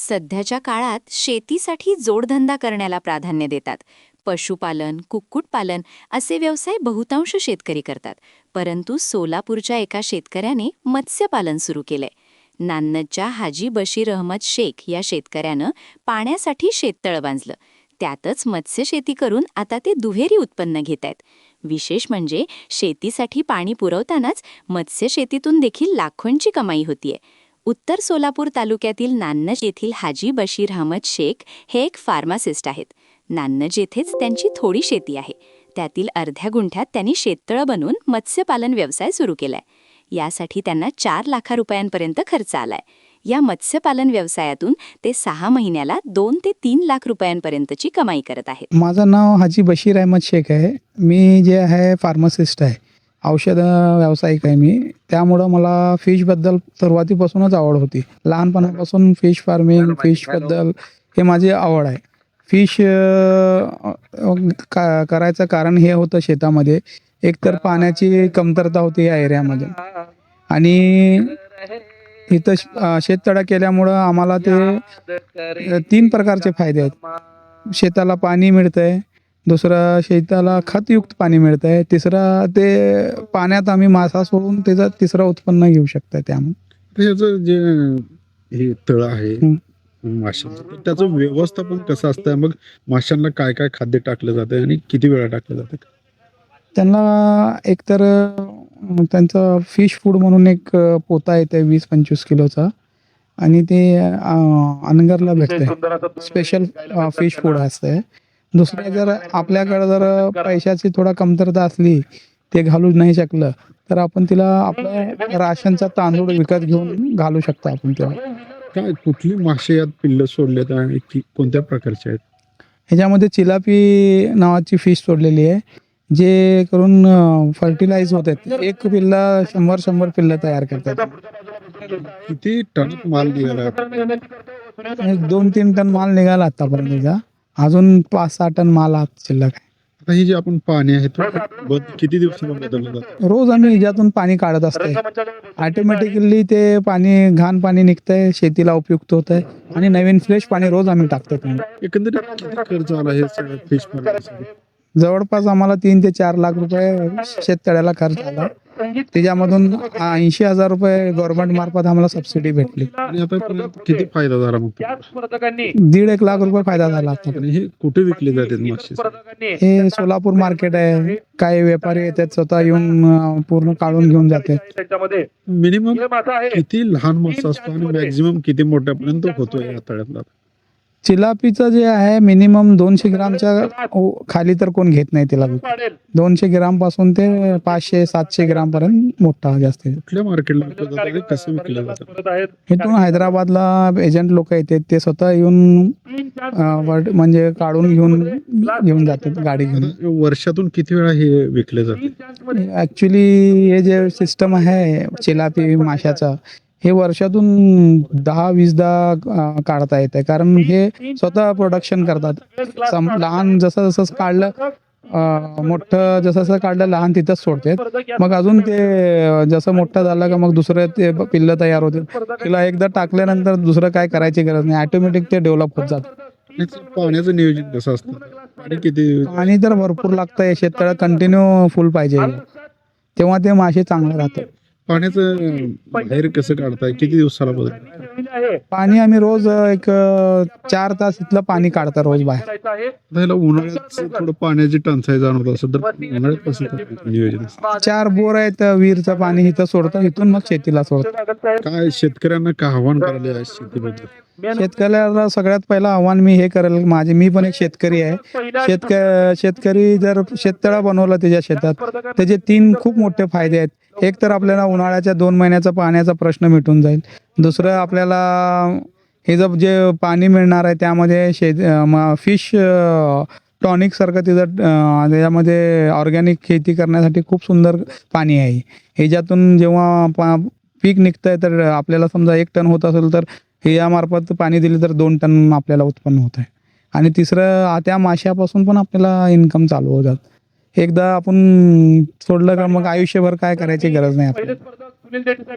सध्याच्या काळात शेतीसाठी जोडधंदा करण्याला प्राधान्य देतात. पशुपालन, कुक्कुटपालन असे व्यवसाय बहुतांश शेतकरी करतात. परंतु सोलापूरच्या एका शेतकऱ्याने मत्स्यपालन सुरू केलंय. नान्नजच्या हाजी बशीर अहमद शेख या शेतकऱ्यानं पाण्यासाठी शेततळं बांधलं. त्यातच मत्स्यशेती करून आता ते दुहेरी उत्पन्न घेत आहेत. विशेष म्हणजे शेतीसाठी पाणी पुरवतानाच मत्स्यशेतीतून देखील लाखोंची कमाई होतीये. उत्तर सोलापूर तालुक्यातील नान्नज येथील हाजी बशीर अहमद शेख हे एक फार्मासिस्ट आहेत. नान्नज येथेच त्यांची थोडी शेती आहे. त्यातील अर्ध्या गुंठ्यात त्यांनी शेततळं बनवून मत्स्यपालन व्यवसाय सुरू केलाय. यासाठी त्यांना 4 लाख रुपयांपर्यंत खर्च आलाय. या मत्स्यपालन व्यवसायातून ते 6 महिन्याला 2 ते 3 लाख रुपयांपर्यंतची कमाई करत आहेत. माझं नाव हाजी बशीर अहमद शेख आहे. मी जे आहे फार्मासिस्ट आहे, औषध व्यावसायिक आहे मी. त्यामुळं मला फिशबद्दल सुरुवातीपासूनच आवड होती. लहानपणापासून फिश फार्मिंग, फिशबद्दल हे माझी आवड आहे. फिश करायचं कारण हे होतं, शेतामध्ये एकतर पाण्याची कमतरता होती या एरियामध्ये, आणि इथं शेततळा केल्यामुळं आम्हाला ते 3 प्रकारचे फायदे आहेत. शेताला पाणी मिळतंय, दुसरं शेताला खतयुक्त पाणी मिळतंय, तिसरं ते पाण्यात आम्ही मासा सोडून त्याचं तिसरं उत्पन्न घेऊ शकतो. त्यामुळे ह्याचं जे हे तळ आहे माशांचं, त्याचं व्यवस्थापन कसं असतं? मग माशांना काय काय खाद्य टाकलं जातं आणि किती वेळा टाकलं जातं? त्यांना एकतर त्यांचं फिश फूड म्हणून एक पोता येते 20-25 किलोचा, आणि ते अनगरला भेटते. स्पेशल फिश फूड असते. दुसरं, जर आपल्याकडे जर पैशाची थोडा कमतरता असली, ते घालू नाही शकलं, तर आपण तिला आपल्या राशनचा तांदूळ विकत घेऊन घालू शकतो आपण त्याला. काय कुठली मासे यात पिल्लं सोडलेत आणि कोणत्या प्रकारचे आहेत? ह्याच्यामध्ये चिलापी नावाची फिश सोडलेली आहे, जे करून फर्टिलाइज होत आहेत. एक पिल्ला 100 पिल्लं तयार करतात. किती टन माल निघाला? एक 2-3 टन माल निघाला आतापर्यंत. अजून 5-6 टन माल आत शिल्लक आहे. आता हे जे आपण पाणी आहे किती दिवसाला बदललं जातं? रोज आम्ही हिच्यातून पाणी काढत असतोय. ऑटोमॅटिकली ते पाणी, घाण पाणी निघतंय, शेतीला उपयुक्त होत आहे, आणि नवीन फ्रेश पाणी रोज आम्ही टाकतो. एकंदरीत किती खर्च आला हे सगळं फिश पालनासाठी? जवळपास आम्हाला 3 ते 4 लाख रुपये शेततळ्याला खर्च आला. त्याच्यामधून 80,000 रुपये गव्हर्नमेंट मार्फत आम्हाला सबसिडी भेटली. आणि आता किती फायदा झाला मग? 1.5 लाख रुपये फायदा झाला आता. आणि हे कुठे विकले जातात मासे? हे सोलापूर मार्केट आहे. काही व्यापारी येतात, स्वतः येऊन पूर्ण काढून घेऊन जातात. मिनिमम किती लहान मासा असतो आणि मॅक्झिमम किती मोठ्यापर्यंत होतो या तळ्यातला? चिलापीचं जे आहे मिनिमम 200 ग्रामच्या खाली तर कोण घेत नाही तिला. 200 ग्राम पासून ते 500-700 ग्राम पर्यंत मोठा जास्त. कुठल्या मार्केटला विकलं जातं आणि कसं विकलं जातं? इथून हैदराबादला एजंट लोक येतात, ते स्वतः येऊन म्हणजे काढून घेऊन जातात गाडी घेऊन. वर्षातून किती वेळा हे विकले जाते? ऍक्च्युली हे जे सिस्टम आहे चिलापी माशाचा, हे वर्षातून 10-20दा काढता येते, कारण हे स्वतः प्रोडक्शन करतात. लहान जसं जसं काढलं, मोठं जसं जसं काढलं, लहान तिथंच सोडतात. मग अजून ते जसं मोठं झालं का मग दुसरं ते पिल्लं तयार होते. तिला एकदा टाकल्यानंतर दुसरं काय करायची गरज नाही, ऑटोमॅटिक ते डेव्हलप होत जातं. पाण्याचं नियोजन कसं असतं? आणि किती? पाणी तर भरपूर लागतंय. शेततळं कंटिन्यू फुल पाहिजे, तेव्हा ते मासे चांगले राहतात. पाण्याचं बाहेर कसं काढताय? किती दिवसाला बदल? पाणी आम्ही रोज एक 4 तास इथलं पाणी काढतो रोज बाहेर. त्याला उन्हाळ्यात थोडं पाण्याची टंचाई जाणवत असेल तर उन्हाळ्यात कसं नियोजन असतं? 4 बोर आहेत, विहीरचं पाणी इथं सोडतं, इथून मग शेतीला सोडतं. काय शेतकऱ्यांना काय आव्हान करायला आहे शेतीबद्दल? शेतकऱ्याला सगळ्यात पहिलं आव्हान मी हे करेल, मी पण एक शेतकरी आहे. शेतकरी जर शेततळा बनवला त्याच्या शेतात, त्याचे 3 खूप मोठे फायदे आहेत. एक तर आपल्याला उन्हाळ्याच्या 2 महिन्याचा पाण्याचा प्रश्न मिटून जाईल. दुसरं, आपल्याला हे जे पाणी मिळणार आहे त्यामध्ये फिश टॉनिक सारखं तिथं त्याच्यामध्ये ऑर्गॅनिक शेती करण्यासाठी खूप सुंदर पाणी आहे. ह्याच्यातून जेव्हा पीक निघतंय, तर आपल्याला समजा 1 टन होत असेल, तर हे यामार्फत पाणी दिले तर 2 टन आपल्याला उत्पन्न होत आहे. आणि तिसरं, त्या माशापासून पण आपल्याला इन्कम चालू होतात. एकदा आपण सोडलं का मग आयुष्यभर काय करायची गरज नाही आपल्याला.